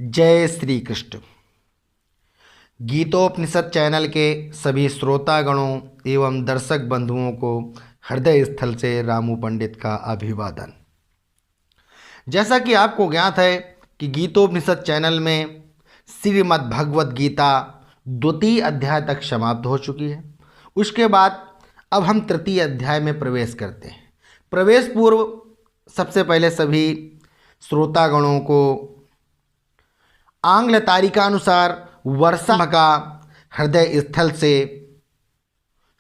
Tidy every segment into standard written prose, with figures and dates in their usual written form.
जय श्री कृष्ण। गीतोपनिषद चैनल के सभी श्रोतागणों एवं दर्शक बंधुओं को हृदय स्थल से रामू पंडित का अभिवादन। जैसा कि आपको ज्ञात है कि गीतोपनिषद चैनल में श्रीमद् भगवद गीता द्वितीय अध्याय तक समाप्त हो चुकी है। उसके बाद अब हम तृतीय अध्याय में प्रवेश करते हैं। प्रवेश पूर्व सबसे पहले सभी श्रोतागणों को आंग्ल तारीखानुसार वर्षा का हृदय स्थल से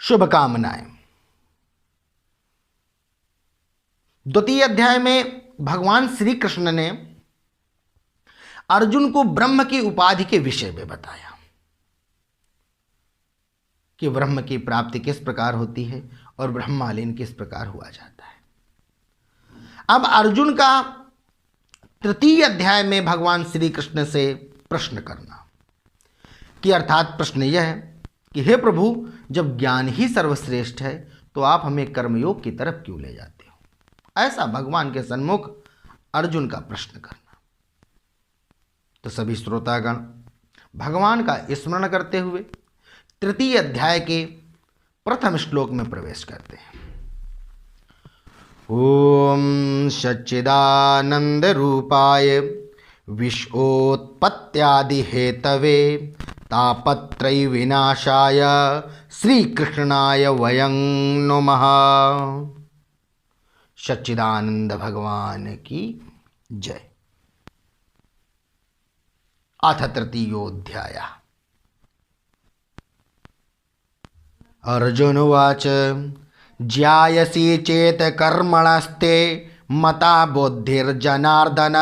शुभकामनाएं। द्वितीय अध्याय में भगवान श्री कृष्ण ने अर्जुन को ब्रह्म की उपाधि के विषय में बताया कि ब्रह्म की प्राप्ति किस प्रकार होती है और ब्रह्मलीन किस प्रकार हुआ जाता है। अब अर्जुन का तृतीय अध्याय में भगवान श्री कृष्ण से प्रश्न करना कि अर्थात प्रश्न यह है कि हे प्रभु, जब ज्ञान ही सर्वश्रेष्ठ है तो आप हमें कर्मयोग की तरफ क्यों ले जाते हो। ऐसा भगवान के सन्मुख अर्जुन का प्रश्न करना। तो सभी श्रोतागण भगवान का स्मरण करते हुए तृतीय अध्याय के प्रथम श्लोक में प्रवेश करते हैं। ओम सच्चिदानंद रूपाय विश्वोत्पत्त्यादि हेतवे तापत्रय विनाशाय श्री कृष्णाय वयं नमः। सच्चिदानंद भगवान की जय। अथ तृतीयोऽध्यायः। अर्जुन उवाच ज्यायसि चेत कर्मणस्ते मता बुद्धिर्जनार्दन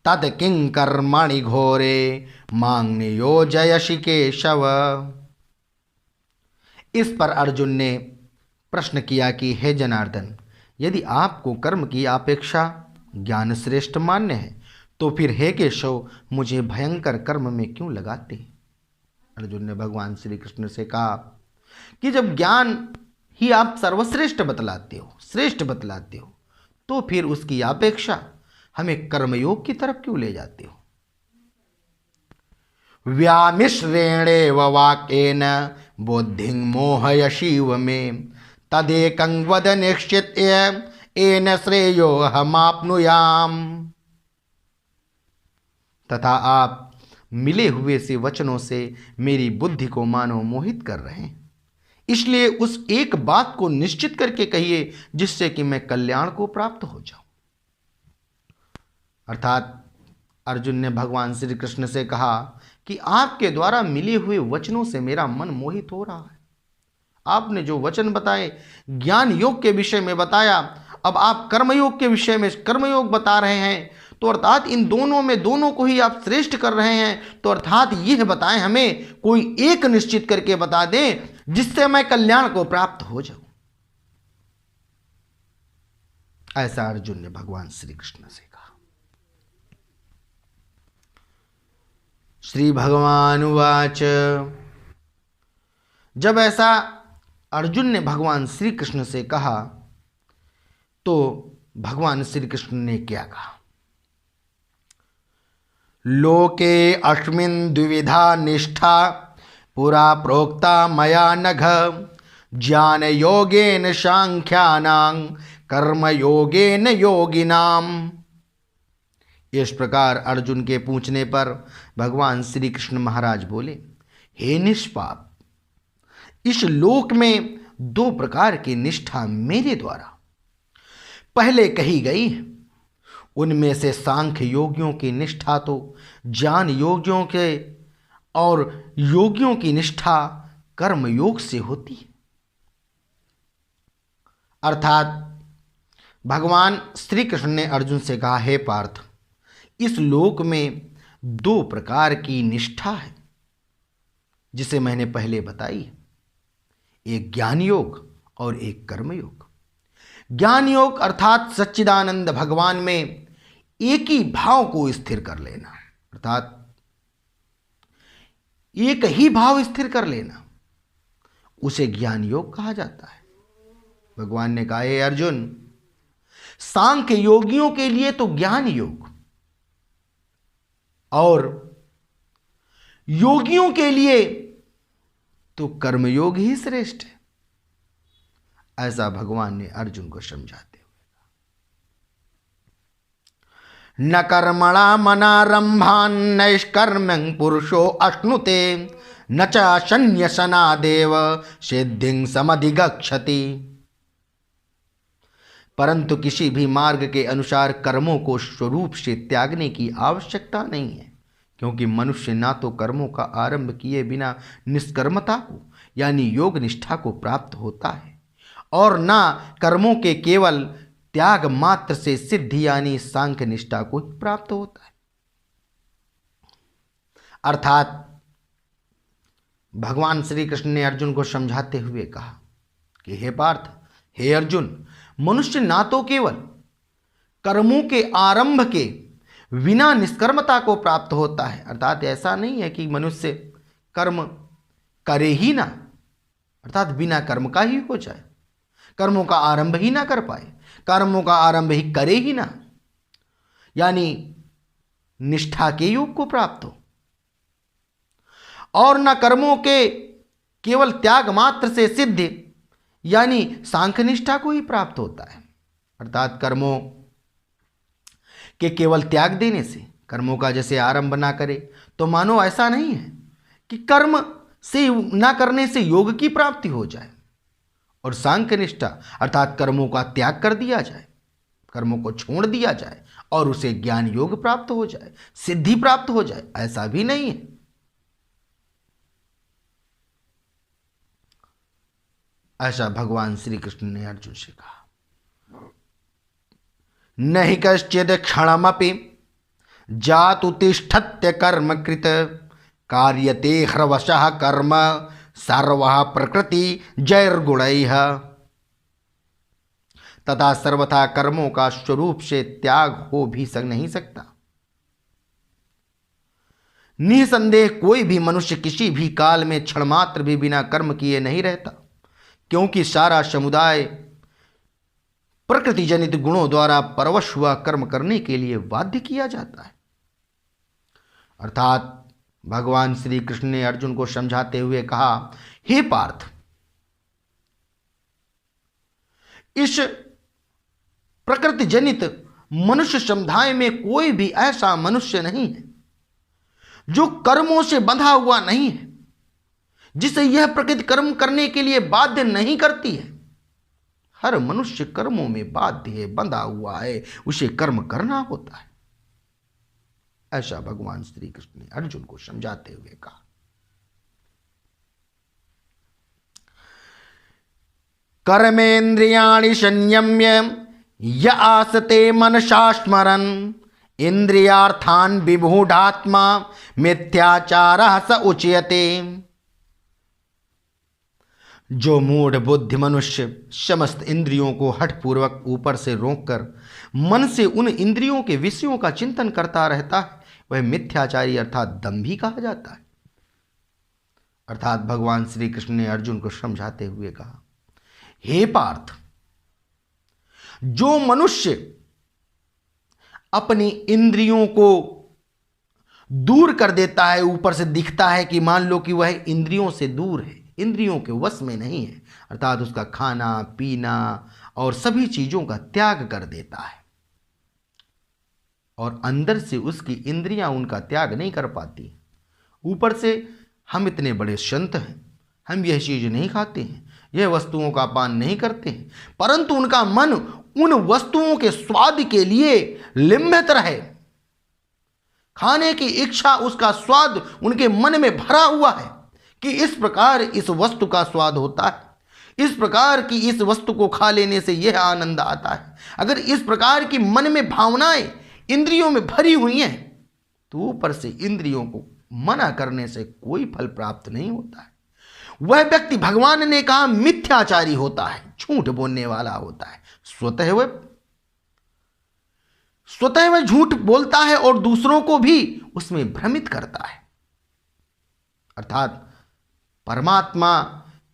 तत् किं कर्मणि घोरे मां नियोजयसि केशव। इस पर अर्जुन ने प्रश्न किया कि हे जनार्दन, यदि आपको कर्म की अपेक्षा ज्ञान श्रेष्ठ मान्य है तो फिर हे केशव मुझे भयंकर कर्म में क्यों लगाते। अर्जुन ने भगवान श्री कृष्ण से कहा कि जब ज्ञान ही आप सर्वश्रेष्ठ बतलाते हो, श्रेष्ठ बतलाते हो, तो फिर उसकी अपेक्षा हमें कर्मयोग की तरफ क्यों ले जाते हो। व्यामिश्रेणेव वाक्येन बुद्धिं मोहयसीव मे तदेकं वद निश्चित्य येन श्रेयोऽहमाप्नुयाम्। तथा आप मिले हुए से वचनों से मेरी बुद्धि को मानो मोहित कर रहे हैं, इसलिए उस एक बात को निश्चित करके कहिए जिससे कि मैं कल्याण को प्राप्त हो जाऊं। अर्थात अर्जुन ने भगवान श्री कृष्ण से कहा कि आपके द्वारा मिले हुए वचनों से मेरा मन मोहित हो रहा है। आपने जो वचन बताए ज्ञान योग के विषय में बताया, अब आप कर्मयोग के विषय में कर्मयोग बता रहे हैं, तो अर्थात इन दोनों में दोनों को ही आप श्रेष्ठ कर रहे हैं। तो अर्थात यह बताएं, हमें कोई एक निश्चित करके बता दें जिससे मैं कल्याण को प्राप्त हो जाऊं। ऐसा अर्जुन ने भगवान श्री कृष्ण से कहा। श्री भगवान उवाच। जब ऐसा अर्जुन ने भगवान श्री कृष्ण से कहा तो भगवान श्री कृष्ण ने क्या कहा। लोके अस्मिन् द्विविधा निष्ठा पुरा प्रोक्ता मया नघ ज्ञान योगेन सांख्यानां कर्म योगेन योगिनाम। इस प्रकार अर्जुन के पूछने पर भगवान श्री कृष्ण महाराज बोले, हे निष्पाप, इस लोक में दो प्रकार की निष्ठा मेरे द्वारा पहले कही गई है। उनमें से सांख्य योगियों की निष्ठा तो ज्ञान योगियों के और योगियों की निष्ठा कर्म योग से होती है। अर्थात भगवान श्री कृष्ण ने अर्जुन से कहा, हे पार्थ, इस लोक में दो प्रकार की निष्ठा है जिसे मैंने पहले बताई है, एक ज्ञान योग और एक कर्म योग। ज्ञान योग अर्थात सच्चिदानंद भगवान में एक ही भाव को स्थिर कर लेना, अर्थात एक ही भाव स्थिर कर लेना, उसे ज्ञान योग कहा जाता है। भगवान ने कहा, हे अर्जुन, सांख्य योगियों के लिए तो ज्ञान योग और योगियों के लिए तो कर्मयोग ही श्रेष्ठ है। ऐसा भगवान ने अर्जुन को समझाते हुए, न कर्मणा मनारंभान नैष्कर्म्यं पुरुषो अश्नुते न च संन्यसनादेव सिद्धिं समधिगच्छति। परंतु किसी भी मार्ग के अनुसार कर्मों को स्वरूप से त्यागने की आवश्यकता नहीं है, क्योंकि मनुष्य ना तो कर्मों का आरंभ किए बिना निष्कर्मता को यानी योग निष्ठा को प्राप्त होता है और ना कर्मों के केवल त्याग मात्र से सिद्धि यानी सांख्य निष्ठा को ही प्राप्त होता है। अर्थात भगवान श्री कृष्ण ने अर्जुन को समझाते हुए कहा कि हे पार्थ, हे अर्जुन, मनुष्य ना तो केवल कर्मों के आरंभ के बिना निष्कर्मता को प्राप्त होता है, अर्थात ऐसा नहीं है कि मनुष्य कर्म करे ही ना, अर्थात बिना कर्म का ही हो जाए, कर्मों का आरंभ ही ना कर पाए, कर्मों का आरंभ ही करे ही ना, यानी निष्ठा के योग को प्राप्त हो, और न कर्मों के केवल त्याग मात्र से सिद्ध यानी सांख्य निष्ठा को ही प्राप्त होता है। अर्थात कर्मों के केवल त्याग देने से, कर्मों का जैसे आरंभ ना करे, तो मानो ऐसा नहीं है कि कर्म से ना करने से योग की प्राप्ति हो जाए और सांख्य निष्ठा अर्थात कर्मों का त्याग कर दिया जाए, कर्मों को छोड़ दिया जाए और उसे ज्ञान योग प्राप्त हो जाए, सिद्धि प्राप्त हो जाए, ऐसा भी नहीं है। ऐसा भगवान श्री कृष्ण ने अर्जुन से कहा। नहि कश्चिद क्षणमपि जातु तिष्ठत्य कर्म कृत कार्यते ह्रवशः कर्म सर्वः प्रकृति जैर्गुणैः तथा सर्वथा कर्मों का स्वरूप से त्याग हो भी नहीं सकता। निसंदेह कोई भी मनुष्य किसी भी काल में क्षणमात्र भी बिना कर्म किए नहीं रहता, क्योंकि सारा समुदाय प्रकृति जनित गुणों द्वारा परवश हुआ कर्म करने के लिए बाध्य किया जाता है। अर्थात भगवान श्री कृष्ण ने अर्जुन को समझाते हुए कहा, हे पार्थ, इस प्रकृति जनित मनुष्य समुदाय में कोई भी ऐसा मनुष्य नहीं है जो कर्मों से बंधा हुआ नहीं है, जिसे यह प्रकृति कर्म करने के लिए बाध्य नहीं करती है। हर मनुष्य कर्मों में बाध्य है, बंधा हुआ है, उसे कर्म करना होता है। ऐसा भगवान श्री कृष्ण ने अर्जुन को समझाते हुए कहा। कर्मेन्द्रियाणि संयम्य य आसते मनसा स्मरन् इंद्रियार्थान विमूढ़ात्मा मिथ्याचारः स उच्यते। जो मूढ़ बुद्धि मनुष्य समस्त इंद्रियों को हठपूर्वक ऊपर से रोककर मन से उन इंद्रियों के विषयों का चिंतन करता रहता है, वह मिथ्याचारी अर्थात दंभी कहा जाता है। अर्थात भगवान श्री कृष्ण ने अर्जुन को समझाते हुए कहा, हे पार्थ, जो मनुष्य अपनी इंद्रियों को दूर कर देता है, ऊपर से दिखता है कि मान लो कि वह इंद्रियों से दूर है, इंद्रियों के वश में नहीं है, अर्थात उसका खाना पीना और सभी चीजों का त्याग कर देता है और अंदर से उसकी इंद्रियां उनका त्याग नहीं कर पाती। ऊपर से हम इतने बड़े संत हैं, हम यह चीज नहीं खाते हैं, यह वस्तुओं का पान नहीं करते हैं, परंतु उनका मन उन वस्तुओं के स्वाद के लिए लिम्बित रहे, खाने की इच्छा, उसका स्वाद उनके मन में भरा हुआ है कि इस प्रकार इस वस्तु का स्वाद होता है, इस प्रकार की इस वस्तु को खा लेने से यह आनंद आता है। अगर इस प्रकार की मन में भावनाएं इंद्रियों में भरी हुई हैं तो ऊपर से इंद्रियों को मना करने से कोई फल प्राप्त नहीं होता है। वह व्यक्ति, भगवान ने कहा, मिथ्याचारी होता है, झूठ बोलने वाला होता है। स्वतः वह झूठ बोलता है और दूसरों को भी उसमें भ्रमित करता है। अर्थात परमात्मा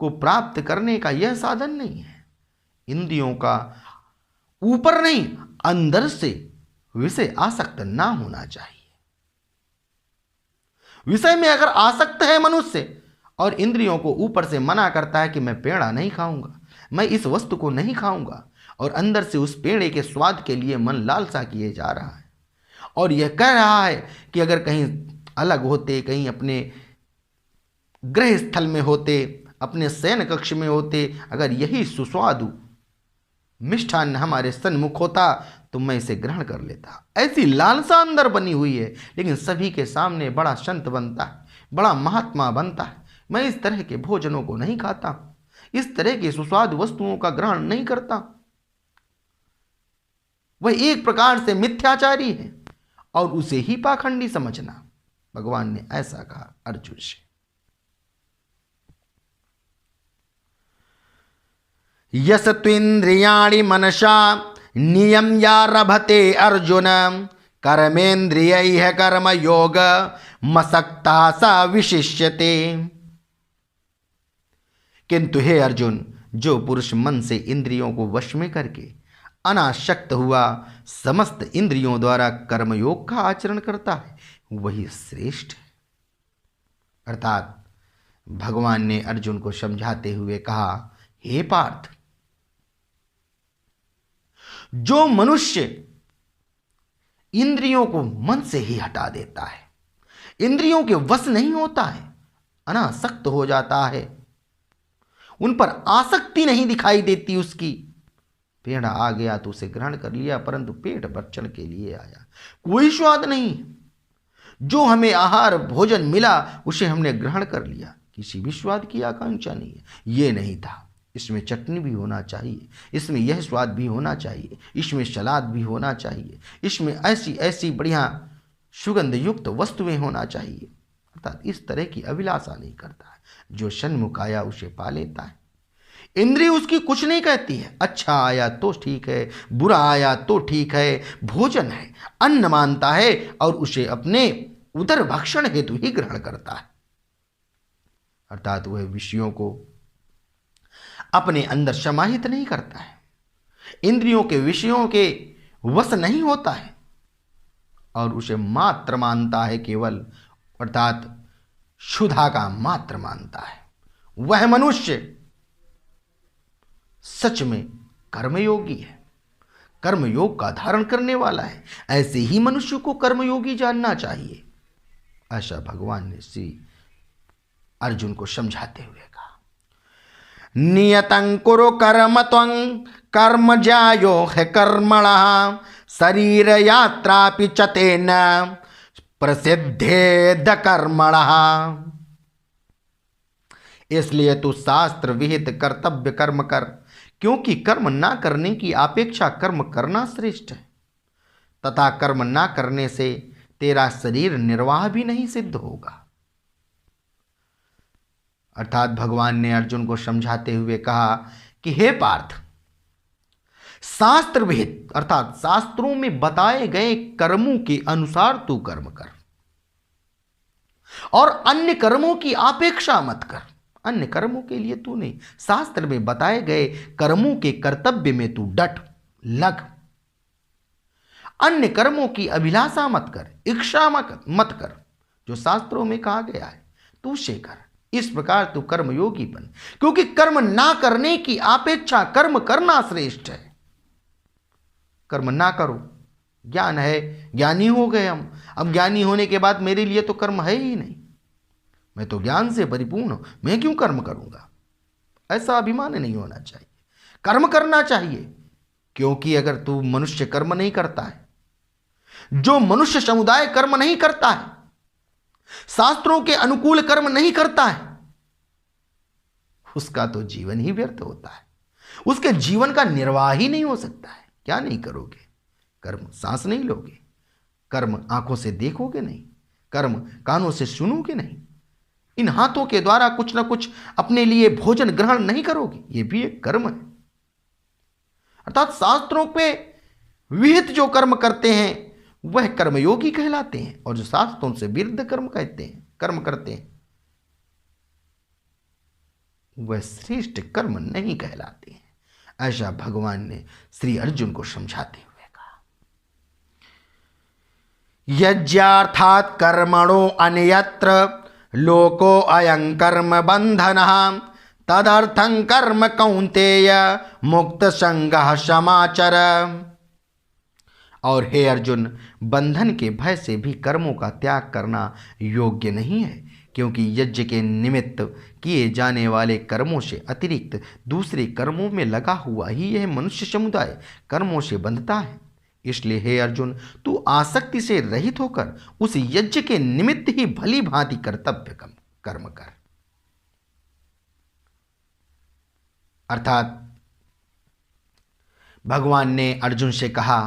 को प्राप्त करने का यह साधन नहीं है। इंद्रियों का ऊपर नहीं, अंदर से विषय आसक्त ना होना चाहिए। विषय में अगर आसक्त है मनुष्य और इंद्रियों को ऊपर से मना करता है कि मैं पेड़ा नहीं खाऊंगा, मैं इस वस्तु को नहीं खाऊंगा, और अंदर से उस पेड़े के स्वाद के लिए मन लालसा किए जा रहा है और यह कह रहा है कि अगर कहीं अलग होते, कहीं अपने गृह स्थल में होते, अपने शयन कक्ष में होते, अगर यही सुस्वादु मिष्ठान्न हमारे सन्मुख होता तो मैं इसे ग्रहण कर लेता। ऐसी लालसा अंदर बनी हुई है, लेकिन सभी के सामने बड़ा संत बनता है, बड़ा महात्मा बनता है। मैं इस तरह के भोजनों को नहीं खाता, इस तरह के सुस्वादु वस्तुओं का ग्रहण नहीं करता। वह एक प्रकार से मिथ्याचारी है और उसे ही पाखंडी समझना। भगवान ने ऐसा कहा अर्जुन से। यस त्विंद्रियाणि मनसा नियम्यारभते अर्जुन कर्मेन्द्रियैः कर्मयोग मसक्ता सा विशिष्यते। किंतु हे अर्जुन, जो पुरुष मन से इंद्रियों को वश में करके अनासक्त हुआ समस्त इंद्रियों द्वारा कर्मयोग का आचरण करता है वही श्रेष्ठ है। अर्थात भगवान ने अर्जुन को समझाते हुए कहा, हे पार्थ, जो मनुष्य इंद्रियों को मन से ही हटा देता है, इंद्रियों के वश नहीं होता है, अनासक्त हो जाता है, उन पर आसक्ति नहीं दिखाई देती उसकी, पेड़ा आ गया तो उसे ग्रहण कर लिया, परंतु पेट भक्षण के लिए आया, कोई स्वाद नहीं। जो हमें आहार भोजन मिला उसे हमने ग्रहण कर लिया, किसी भी स्वाद की आकांक्षा नहीं है। ये नहीं था, इसमें चटनी भी होना चाहिए, इसमें यह स्वाद भी होना चाहिए, इसमें सलाद भी होना चाहिए, इसमें ऐसी ऐसी बढ़िया सुगंध युक्त वस्तुएं होना चाहिए। अर्थात इस तरह की अभिलाषा नहीं करता है। जो सन्मुख आया उसे पा लेता है। इंद्रिय उसकी कुछ नहीं कहती है, अच्छा आया तो ठीक है, बुरा आया तो ठीक है, भोजन है, अन्न मानता है और उसे अपने उदर भक्षण हेतु ही ग्रहण करता है। अर्थात वह विषयों को अपने अंदर समाहित नहीं करता है, इंद्रियों के विषयों के वश नहीं होता है और उसे मात्र मानता है, केवल अर्थात क्षुधा का मात्र मानता है। वह मनुष्य सच में कर्मयोगी है, कर्मयोग का धारण करने वाला है। ऐसे ही मनुष्य को कर्मयोगी जानना चाहिए, ऐसा भगवान ने श्री अर्जुन को समझाते हुए कहा। नियतं कुरु कर्म त्वं कर्म ज्यायो है कर्मणः शरीर यात्रापि च तेन प्रसिद्धेद कर्मणः। इसलिए तू शास्त्र विहित कर्तव्य कर्म कर, क्योंकि कर्म ना करने की अपेक्षा कर्म करना श्रेष्ठ है, तथा कर्म ना करने से तेरा शरीर निर्वाह भी नहीं सिद्ध होगा। अर्थात भगवान ने अर्जुन को समझाते हुए कहा कि हे पार्थ, शास्त्र विहित अर्थात शास्त्रों में बताए गए कर्मों के अनुसार तू कर्म कर और अन्य कर्मों की अपेक्षा मत कर। अन्य कर्मों के लिए तू नहीं, शास्त्र में बताए गए कर्मों के कर्तव्य में तू डट लग। अन्य कर्मों की अभिलाषा मत कर, इच्छा मत कर, जो शास्त्रों में कहा गया है तू उसे कर। इस प्रकार तू कर्मयोगी बन, क्योंकि कर्म ना करने की अपेक्षा कर्म करना श्रेष्ठ है। कर्म ना करो, ज्ञान है, ज्ञानी हो गए हम, अब ज्ञानी होने के बाद मेरे लिए तो कर्म है ही नहीं, मैं तो ज्ञान से परिपूर्ण हूं, मैं क्यों कर्म करूंगा, ऐसा अभिमान नहीं होना चाहिए। कर्म करना चाहिए, क्योंकि अगर तू मनुष्य कर्म नहीं करता है, जो मनुष्य समुदाय कर्म नहीं करता है, शास्त्रों के अनुकूल कर्म नहीं करता है, उसका तो जीवन ही व्यर्थ होता है, उसके जीवन का निर्वाह ही नहीं हो सकता है। क्या नहीं करोगे? कर्म सांस नहीं लोगे, कर्म आंखों से देखोगे नहीं, कर्म कानों से सुनोगे नहीं, इन हाथों के द्वारा कुछ ना कुछ अपने लिए भोजन ग्रहण नहीं करोगे, यह भी एक कर्म है। अर्थात शास्त्रों पे विहित जो कर्म करते हैं वह कर्मयोगी कहलाते हैं, और जो शास्त्रों से विरुद्ध कर्म करते हैं वह श्रेष्ठ कर्म नहीं कहलाते हैं। ऐसा भगवान ने श्री अर्जुन को समझाते हुए कहा। यज्ञार्थात् कर्मणो अन्यत्र लोको अयं कर्म बंधनः तदर्थं कर्म कौन्तेय मुक्त संगः समाचर। और हे अर्जुन, बंधन के भय से भी कर्मों का त्याग करना योग्य नहीं है, क्योंकि यज्ञ के निमित्त किए जाने वाले कर्मों से अतिरिक्त दूसरे कर्मों में लगा हुआ ही यह मनुष्य समुदाय कर्मों से बंधता है। इसलिए हे अर्जुन, तू आसक्ति से रहित होकर उस यज्ञ के निमित्त ही भली भांति कर्तव्य कर्म कर। अर्थात भगवान ने अर्जुन से कहा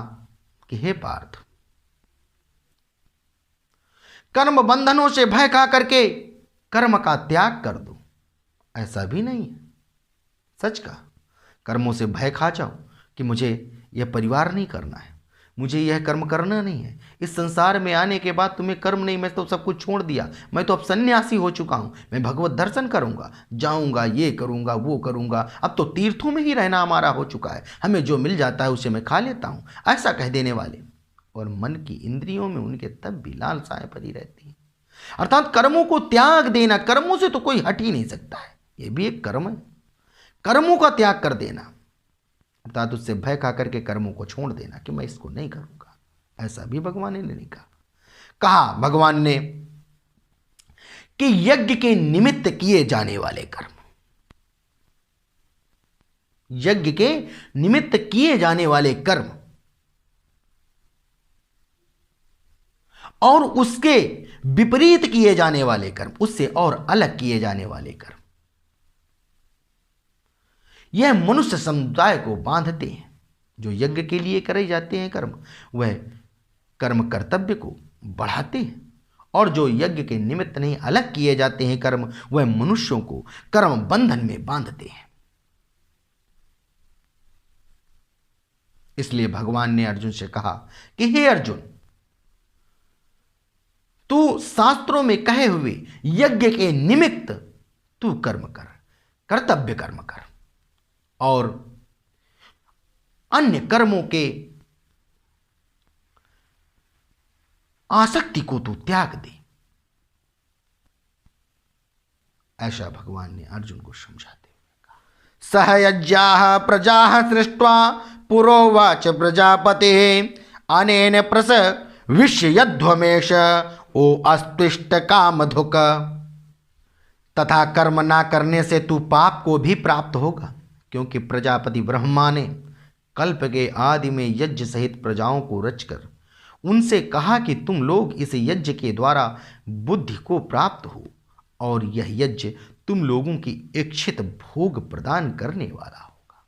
कि हे पार्थ, कर्म बंधनों से भय खा करके कर्म का त्याग कर दो, ऐसा भी नहीं है। सच का कर्मों से भय खा जाओ कि मुझे यह परिवार नहीं करना है, मुझे यह कर्म करना नहीं है, इस संसार में आने के बाद तुम्हें कर्म नहीं, मैं तो सब कुछ छोड़ दिया, मैं तो अब सन्यासी हो चुका हूं, मैं भगवत दर्शन करूंगा, जाऊंगा, ये करूंगा, वो करूंगा, अब तो तीर्थों में ही रहना हमारा हो चुका है, हमें जो मिल जाता है उसे मैं खा लेता हूं, ऐसा कह देने वाले और मन की इंद्रियों में उनके तब भी लालसाएं भरी रहती हैं। अर्थात कर्मों को त्याग देना, कर्मों से तो कोई हट ही नहीं सकता है, यह भी एक कर्म है। कर्मों का त्याग कर देना अर्थात उससे भय खा करके कर्मों को छोड़ देना कि मैं इसको नहीं करूंगा, ऐसा भी भगवान ने नहीं कहा। कहा भगवान ने कि यज्ञ के निमित्त किए जाने वाले कर्म, यज्ञ के निमित्त किए जाने वाले कर्म और उसके विपरीत किए जाने वाले कर्म, उससे और अलग किए जाने वाले कर्म, यह मनुष्य समुदाय को बांधते हैं। जो यज्ञ के लिए करे जाते हैं कर्म, वह कर्म कर्तव्य को बढ़ाते हैं, और जो यज्ञ के निमित्त नहीं अलग किए जाते हैं कर्म, वह मनुष्यों को कर्म बंधन में बांधते हैं। इसलिए भगवान ने अर्जुन से कहा कि हे अर्जुन, तू शास्त्रों में कहे हुए यज्ञ के निमित्त तू कर्म कर, कर्तव्य कर्म कर, और अन्य कर्मों के आसक्ति को तू त्याग दे। ऐसा भगवान ने अर्जुन को समझाते हुए कहा। सहयज्ञाः प्रजाः सृष्ट्वा पुरोवाच प्रजापते अनेन प्रस विश्यध्वमेश ओ अस्तिष्ट कामधुक। तथा कर्म ना करने से तू पाप को भी प्राप्त होगा, क्योंकि प्रजापति ब्रह्मा ने कल्प के आदि में यज्ञ सहित प्रजाओं को रचकर उनसे कहा कि तुम लोग इस यज्ञ के द्वारा बुद्धि को प्राप्त हो, और यह यज्ञ तुम लोगों की इच्छित भोग प्रदान करने वाला होगा।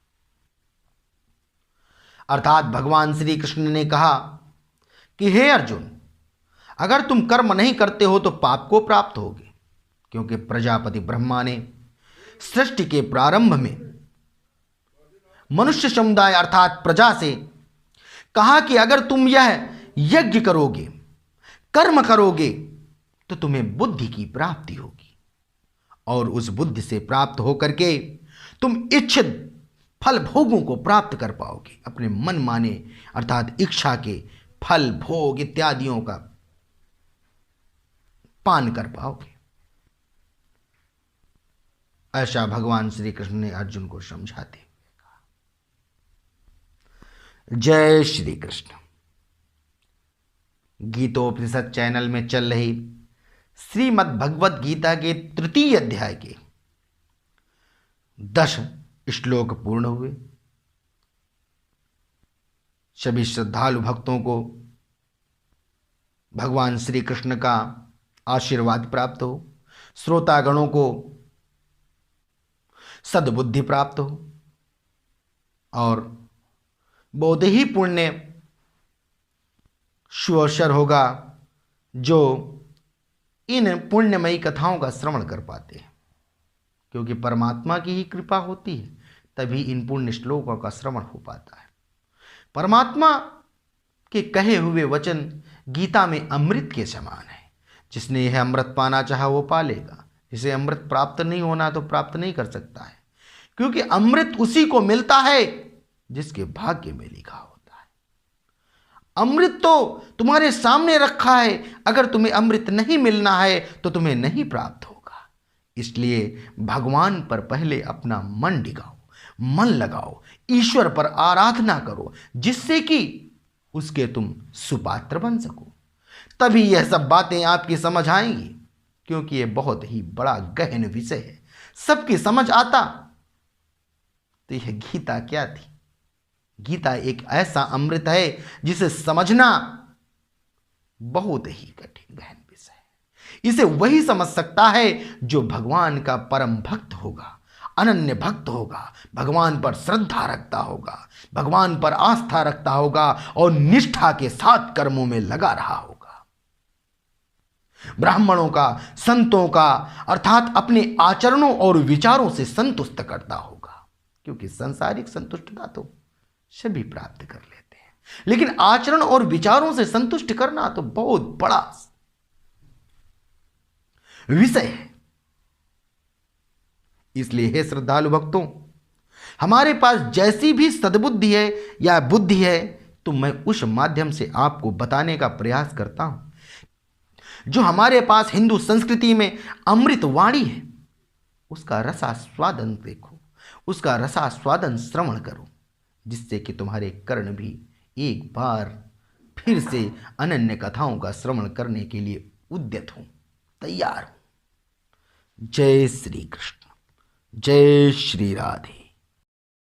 अर्थात भगवान श्री कृष्ण ने कहा कि हे अर्जुन, अगर तुम कर्म नहीं करते हो तो पाप को प्राप्त होगे, क्योंकि प्रजापति ब्रह्मा ने सृष्टि के प्रारंभ में मनुष्य समुदाय अर्थात प्रजा से कहा कि अगर तुम यह यज्ञ करोगे, कर्म करोगे, तो तुम्हें बुद्धि की प्राप्ति होगी, और उस बुद्धि से प्राप्त होकर के तुम इच्छित फल भोगों को प्राप्त कर पाओगे, अपने मन माने अर्थात इच्छा के फल भोग इत्यादियों का पान कर पाओगे। ऐसा भगवान श्री कृष्ण ने अर्जुन को समझाते हुए कहा। जय श्री कृष्ण। गीतोपनिषद चैनल में चल रही श्रीमद् भगवत गीता के तृतीय अध्याय के 10 श्लोक पूर्ण हुए। सभी श्रद्धालु भक्तों को भगवान श्री कृष्ण का आशीर्वाद प्राप्त हो, श्रोतागणों को सद्बुद्धि प्राप्त हो, और बहुत ही पुण्य सुअवसर होगा जो इन पुण्यमयी कथाओं का श्रवण कर पाते हैं, क्योंकि परमात्मा की ही कृपा होती है, तभी इन पुण्य श्लोकों का श्रवण हो पाता है। परमात्मा के कहे हुए वचन गीता में अमृत के समान है। जिसने यह अमृत पाना चाहा वो पा लेगा, जिसे अमृत प्राप्त नहीं होना तो प्राप्त नहीं कर सकता है, क्योंकि अमृत उसी को मिलता है जिसके भाग्य में लिखा होता है। अमृत तो तुम्हारे सामने रखा है, अगर तुम्हें अमृत नहीं मिलना है तो तुम्हें नहीं प्राप्त होगा। इसलिए भगवान पर पहले अपना मन डिगाओ, मन लगाओ, ईश्वर पर आराधना करो, जिससे कि उसके तुम सुपात्र बन सको। तभी यह सब बातें आपकी समझ आएंगी, क्योंकि यह बहुत ही बड़ा गहन विषय है। सबकी समझ आता तो यह गीता क्या थी। गीता एक ऐसा अमृत है जिसे समझना बहुत ही कठिन गहन विषय है। इसे वही समझ सकता है जो भगवान का परम भक्त होगा, अनन्य भक्त होगा, भगवान पर श्रद्धा रखता होगा, भगवान पर आस्था रखता होगा और निष्ठा के साथ कर्मों में लगा रहा होगा। ब्राह्मणों का, संतों का, अर्थात अपने आचरणों और विचारों से संतुष्ट करता होगा, क्योंकि सांसारिक संतुष्टता तो सभी प्राप्त कर लेते हैं, लेकिन आचरण और विचारों से संतुष्ट करना तो बहुत बड़ा विषय है। इसलिए हे श्रद्धालु भक्तों, हमारे पास जैसी भी सद्बुद्धि है या बुद्धि है, तो मैं उस माध्यम से आपको बताने का प्रयास करता हूं। जो हमारे पास हिंदू संस्कृति में अमृत वाणी है, उसका रसास्वादन देखो, उसका रसास्वादन श्रवण करो, जिससे कि तुम्हारे कर्ण भी एक बार फिर से अनन्य कथाओं का श्रवण करने के लिए उद्यत हो, तैयार हो। जय श्री कृष्ण, जय श्री राधे।